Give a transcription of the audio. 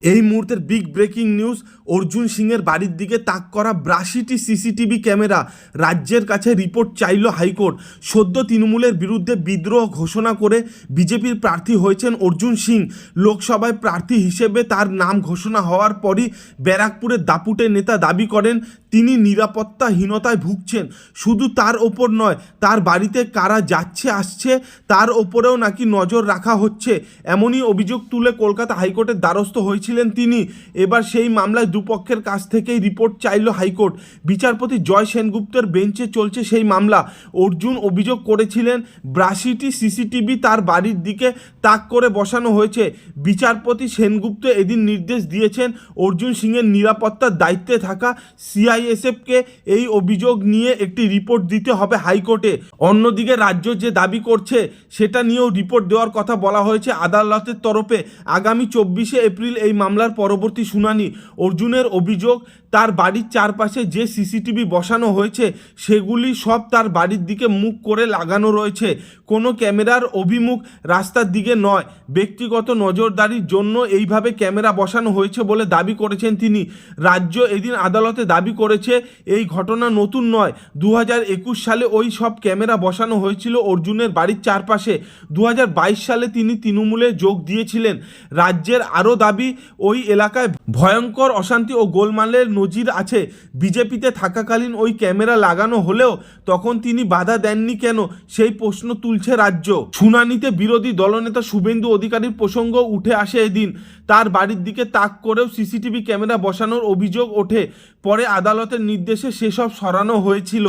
এই মুহূর্তের big breaking news, Arjun সিংয়ের বাড়ির দিকে তাক করা 82টি সিসিটিভি ক্যামেরা রাজ্যের কাছে রিপোর্ট চাইল হাইকোর্ট। সদ্য তৃণমূলের বিরুদ্ধে বিদ্রোহ ঘোষণা করে বিজেপির প্রার্থী হয়েছেন অর্জুন সিং। লোকসভায় প্রার্থী হিসেবে তার নাম ঘোষণা হওয়ার পরই ব্যারাকপুরের দাপুটে নেতা দাবি করেন তিনি নিরাপত্তাহীনতায় ভুগছেন। শুধু তার ওপর নয়, তার বাড়িতে কারা যাচ্ছে আসছে তার ওপরেও নাকি নজর রাখা হচ্ছে, এমনই অভিযোগ তুলে কলকাতা হাইকোর্টের দ্বারস্থ হয়েছিলেন তিনি। এবার সেই মামলায় দুপক্ষের কাছ থেকেই রিপোর্ট চাইল হাইকোর্ট। বিচারপতি জয় সেনগুপ্তের বেঞ্চে চলছে সেই মামলা। অর্জুন অভিযোগ করেছিলেন 82টি সিসিটিভি তার বাড়ির দিকে তাক করে বসানো হয়েছে। বিচারপতি সেনগুপ্ত এদিন নির্দেশ দিয়েছেন অর্জুন সিংয়ের নিরাপত্তার দায়িত্বে থাকা সিআইএসএফকে এই অভিযোগ নিয়ে একটি রিপোর্ট দিতে হবে হাইকোর্টে। অন্যদিকে রাজ্য যে দাবি করছে সেটা নিয়েও রিপোর্ট দেওয়ার কথা বলা হয়েছে আদালতের তরফে। আগামী 24শে এপ্রিল এই মামলার পরবর্তী শুনানি। অর্জুনের অভিযোগ তার বাড়ির চারপাশে যে সিসিটিভি বসানো হয়েছে সেগুলি সব তার বাড়ির দিকে মুখ করে লাগানো রয়েছে, কোনো ক্যামেরার অভিমুখ রাস্তার দিকে নয়। ব্যক্তিগত নজরদারির জন্য এইভাবে ক্যামেরা বসানো হয়েছে বলে দাবি করেছেন তিনি। রাজ্য এদিন আদালতে দাবি করেছে এই ঘটনা নতুন নয়। 2021 সালে ওই সব ক্যামেরা বসানো হয়েছিল অর্জুনের বাড়ির চারপাশে। 2022 সালে তিনি তৃণমূলে যোগ দিয়েছিলেন। রাজ্যের আরও দাবি ওই এলাকায় ভয়ঙ্কর অশান্তি ও গোলমালের নজির আছে। বিজেপিতে থাকাকালীন ওই ক্যামেরা লাগানো হলেও তখন তিনি বাধা দেননি কেন, সেই প্রশ্ন তুলছে রাজ্য। শুনানিতে বিরোধী দলনেতা শুভেন্দু অধিকারীর প্রসঙ্গ উঠে আসে এদিন। তার বাড়ির দিকে তাক করেও সিসিটিভি ক্যামেরা বসানোর অভিযোগ ওঠে। পরে আদালতের নির্দেশে সেসব সরানো হয়েছিল।